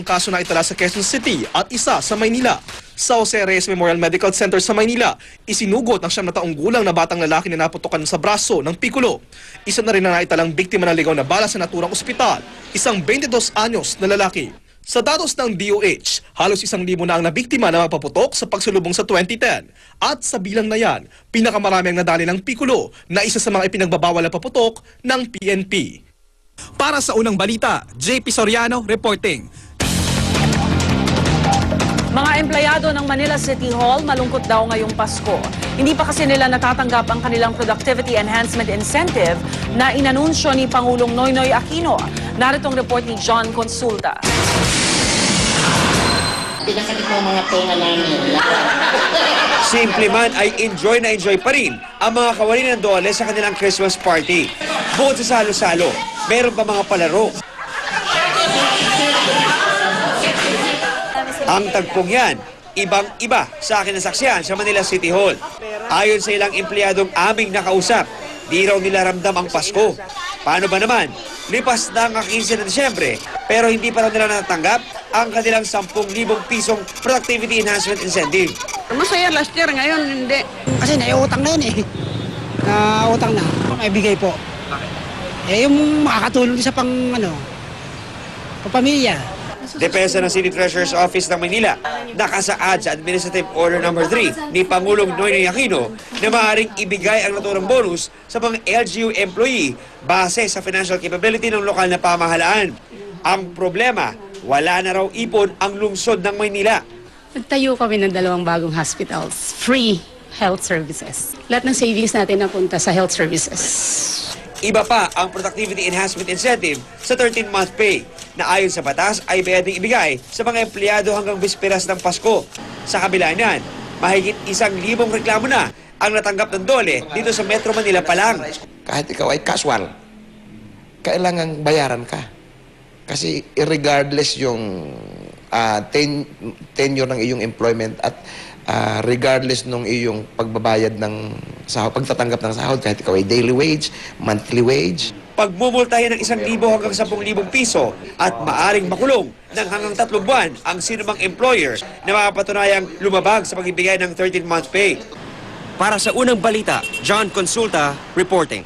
kaso na itala sa Quezon City at isa sa Maynila. Sa Jose Reyes Memorial Medical Center sa Maynila, isinugot ng 9 na taong gulang na batang lalaki na naputukan sa braso ng pikulo. Isa na rin na naitalang biktima ng ligaw na bala sa naturang ospital, isang 22 anyos na lalaki. Sa datos ng DOH, halos 1,000 na ang nabiktima na mapaputok sa pagsulubong sa 2010. At sa bilang na yan, pinakamarami ang nadali ng pikulo na isa sa mga ipinagbabawal na paputok ng PNP. Para sa unang balita, JP Soriano reporting. Mga empleyado ng Manila City Hall malungkot daw ngayong Pasko. Hindi pa kasi nila natatanggap ang kanilang Productivity Enhancement Incentive na inanunsyo ni Pangulong Noynoy Aquino. Narito ang report ni John Consulta. Pinakalik mo mga tenga namin. Simple man ay enjoy na enjoy pa rin ang mga kawani ng Dole sa kanilang Christmas party. Bukod sa salo-salo, meron pa mga palaro. Ang tagpong yan, ibang-iba sa akin nasaksihan sa Manila City Hall. Ayon sa ilang empleyadong aming nakausap, di raw nila ramdam ang Pasko. Paano ba naman? Lipas na ang 15 na Disyembre, pero hindi pa raw nila natatanggap ang kanilang 10,000 pisong Productivity Enhancement Incentive. Masaya last year, ngayon hindi. Kasi naiutang na yun eh. Nautang na. Maibigay po. Bakit? Eh yung makakatulong sa pamilya. Depensa ng City Treasurer's Office ng Manila, nakasaad sa Administrative Order No. 3 ni Pangulong Noynoy Aquino na maaaring ibigay ang naturang bonus sa mga LGU employee base sa financial capability ng lokal na pamahalaan. Ang problema, wala na raw ipon ang lungsod ng Maynila. Nagtayo kami ng 2 bagong hospitals, free health services. Lahat ng savings natin napunta sa health services. Iba pa ang Productivity Enhancement Incentive sa 13-month pay na ayon sa batas ay pwedeng ibigay sa mga empleyado hanggang bisperas ng Pasko. Sa kabila niyan, mahigit 1,000 reklamo na ang natanggap ng Dole dito sa Metro Manila pa lang. Kahit ikaw ay casual, kailangang bayaran ka. Kasi regardless yung tenure ng iyong employment at regardless nung iyong pagbabayad ng sahod, pagtatanggap ng sahod, kahit ikaw ay daily wage, monthly wage. Pagmumultahin ng 1,000 hanggang 10,000 piso at maaring makulong ng hanggang 3 buwan ang sinumang employer na mapapatunayang lumabag sa pagbibigay ng 13-month pay. Para sa unang balita, John Consulta reporting.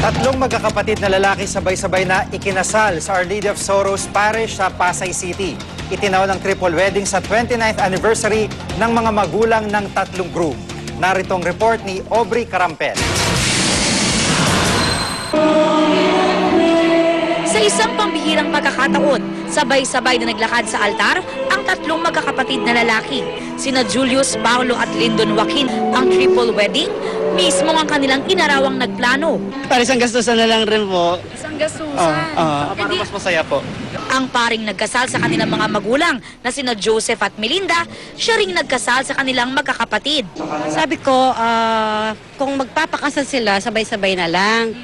3 magkakapatid na lalaki sabay-sabay na ikinasal sa Our Lady of Sorrows Parish sa Pasay City. Itinaw ng triple wedding sa 29th anniversary ng mga magulang ng 3 groom. Narito ang report ni Aubrey Carampel. Sa isang pambihirang pagkakataon, sabay-sabay na naglakad sa altar ang 3 magkakapatid na lalaki. Sina Julius, Paulo at Lyndon Joaquin. Ang triple wedding, mismo ang kanilang inarawang nagplano. Para isang gastusan na lang rin po. Isang gastusan. Para mas masaya po. Ang paring nagkasal sa kanilang mga magulang na sina Joseph at Melinda, siya ring nagkasal sa kanilang magkakapatid. Sabi ko, kung magpapakasal sila, sabay-sabay na lang.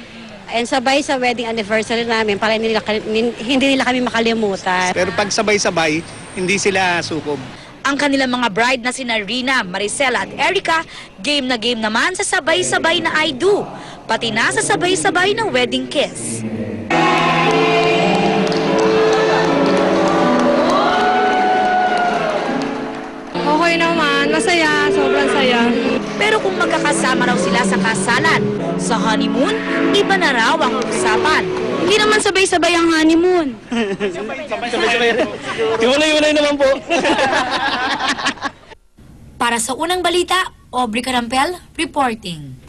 And sabay sa wedding anniversary namin para hindi nila kami makalimutan. Pero pag sabay-sabay, hindi sila sukob. Ang kanilang mga bride na sina Rina, Maricela at Erica, game naman sa sabay-sabay na I do. Pati na sa sabay-sabay na wedding kiss. Okay naman, masaya, sobrang saya. Pero kung magkakasama raw sila sa kasalan, sa honeymoon, iba na raw ang usapan. Hindi naman sabay-sabay ang honeymoon. Sabay-sabay. Iwalay naman po. Para sa unang balita, Aubrey Carampel reporting.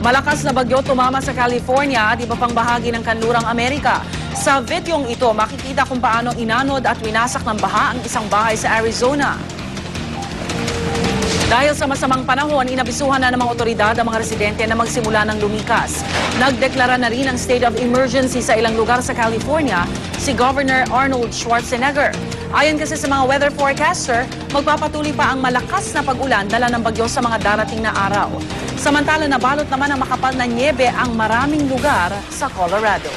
Malakas na bagyo tumama sa California at iba pang bahagi ng kanlurang Amerika. Sa videong ito, makikita kung paano inanod at winasak ng baha ang isang bahay sa Arizona. Dahil sa masamang panahon, inabisuhan na ng mga otoridad ang mga residente na magsimula ng lumikas. Nagdeklara na rin ng state of emergency sa ilang lugar sa California si Governor Arnold Schwarzenegger. Ayon kasi sa mga weather forecaster, magpapatuloy pa ang malakas na pag-ulan dala ng bagyo sa mga darating na araw. Samantala, nabalot naman ang makapal na nyebe ang maraming lugar sa Colorado.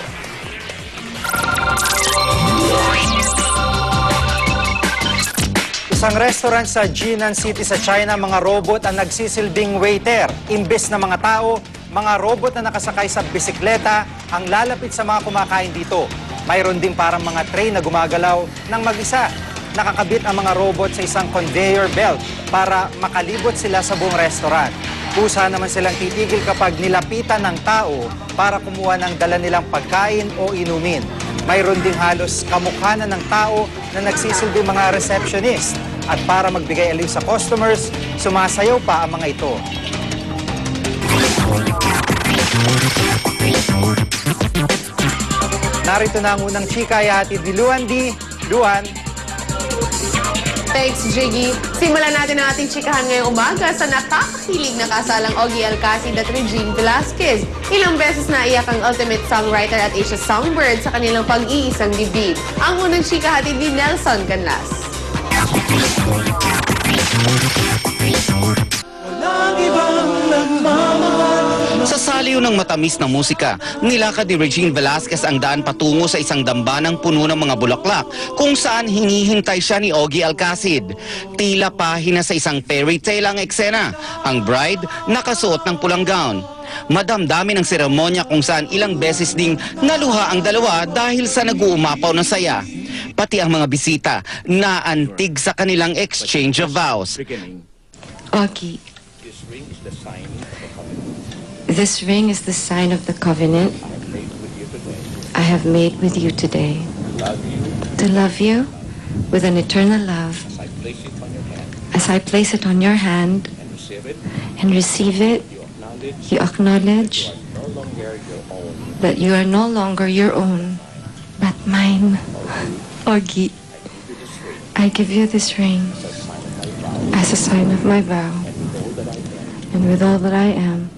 Isang restaurant sa Jinan City sa China, mga robot ang nagsisilbing waiter. Imbes na mga tao, mga robot na nakasakay sa bisikleta ang lalapit sa mga kumakain dito. Mayroon din parang mga tray na gumagalaw ng mag-isa. Nakakabit ang mga robot sa isang conveyor belt para makalibot sila sa buong restaurant. Kusa naman silang titigil kapag nilapitan ng tao para kumuha ng dala nilang pagkain o inumin. Mayroon ding halos kamukha na ng tao na nagsisilbi mga receptionist. At para magbigay aliw sa customers, sumasayaw pa ang mga ito. Narito na ang unang chika, ihatid ni Luan D. Luan. Thanks, Jiggy. Simulan natin ang ating chikahan ngayong umaga sa nakakakilig na kasalang Ogie Alcacid at Regine Velasquez. Ilang beses na iyak ang ultimate songwriter at Asia Songbird sa kanilang pag-iisang dibdib. Ang unang chika hatid ni Nelson Canlas. Sa saliw ng matamis na musika, nilakad ni Regine Velasquez ang daan patungo sa isang dambanang puno ng mga bulaklak kung saan hinihintay siya ni Ogie Alcacid. Tila pahina sa isang fairy tale ang eksena. Ang bride nakasuot ng pulang gown. Madamdamin ang seremonya kung saan ilang beses ding naluha ang dalawa dahil sa nag-uumapaw ng saya. Pati ang mga bisita naantig sa kanilang exchange of vows. Ogie, this ring is the sign of the covenant I have made with you today. To love you with an eternal love. As I place it on your hand and receive it, you acknowledge that you are no longer your own, but mine. Ogie, I give you this ring as a sign of my vow, and with all that I am.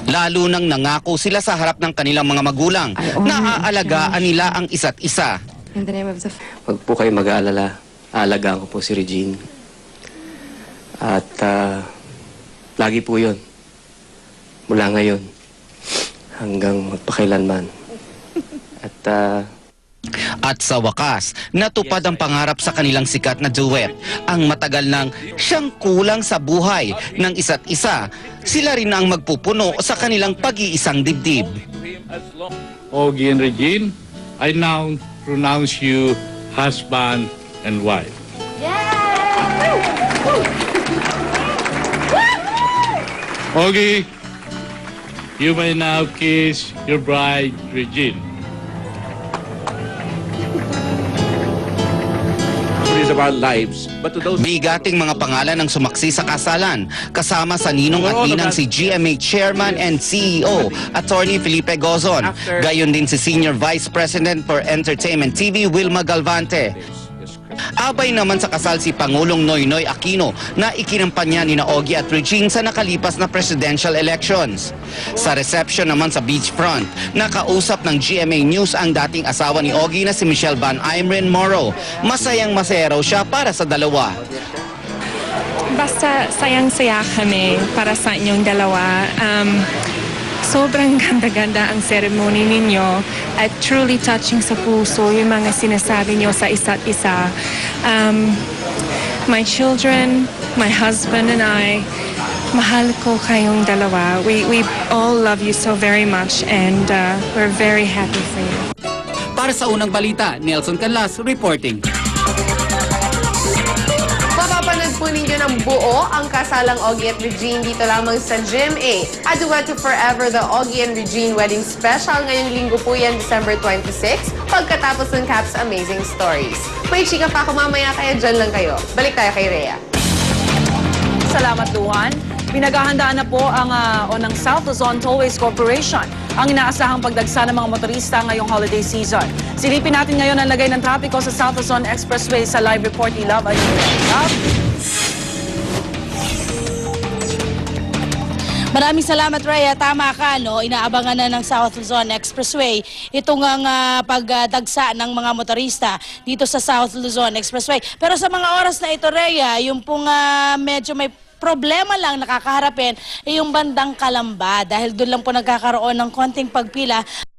Lalo nang nangako sila sa harap ng kanilang mga magulang na aalagaan nila ang isa't isa. In the name of the Huwag po kayo mag-aalala. Aalagaan ko po si Regine. At lagi po yun. Mula ngayon hanggang magpakailanman. At sa wakas, natupad ang pangarap sa kanilang sikat na duet. Ang matagal nang siyang kulang sa buhay ng isa't isa. Sila rin ang magpupuno sa kanilang pag-iisang dibdib. Ogie and Regine, I now pronounce you husband and wife. Ogie, you may now kiss your bride, Regine. Bigating mga pangalan ang sumaksi sa kasalan, kasama sa ninong at ninang si GMA Chairman and CEO, Attorney Felipe Gozon. Gayon din si Senior Vice President for Entertainment TV, Wilma Galvante. Abay naman sa kasal si Pangulong Noynoy Aquino na ikinampanya ni Ogie at Regine sa nakalipas na presidential elections. Sa reception naman sa beachfront, nakausap ng GMA News ang dating asawa ni Ogie na si Michelle Van Imren Moro. Masayang-masaya raw siya para sa dalawa. Basta sayang-saya kami para sa inyong dalawa. Sobrang ganda-ganda ang ceremony ninyo at truly touching sa puso yung mga sinasabi niyo sa isa't isa. My children, my husband and I, mahal ko kayong dalawa. We all love you so very much and we're very happy for you. Para sa unang balita, Nelson Canlas reporting. Mapapanood po ninyo ng buo ang kasalang Ogie at Regine dito lamang sa GMA. A Duet to Forever, the Ogie and Regine Wedding Special. Ngayong linggo po yan, December 26, pagkatapos ng Cap's Amazing Stories. May chika pa ako mamaya, kaya dyan lang kayo. Balik tayo kay Rhea. Salamat, Luan. Pinaghahandaan na po ang ng South Luzon Tollways Corporation ang inaasahang pagdagsa ng mga motorista ngayong holiday season. Silipin natin ngayon ang lagay ng trapiko sa South Luzon Expressway sa live report ni Love Ayuda. Love? Maraming salamat, Rhea. Tama ka, no? Inaabangan na ng South Luzon Expressway itong pagdagsa ng mga motorista dito sa South Luzon Expressway. Pero sa mga oras na ito, Rhea, yung pong medyo may problema lang nakakaharapin ay yung bandang Kalamba dahil doon lang po nagkakaroon ng konting pagpila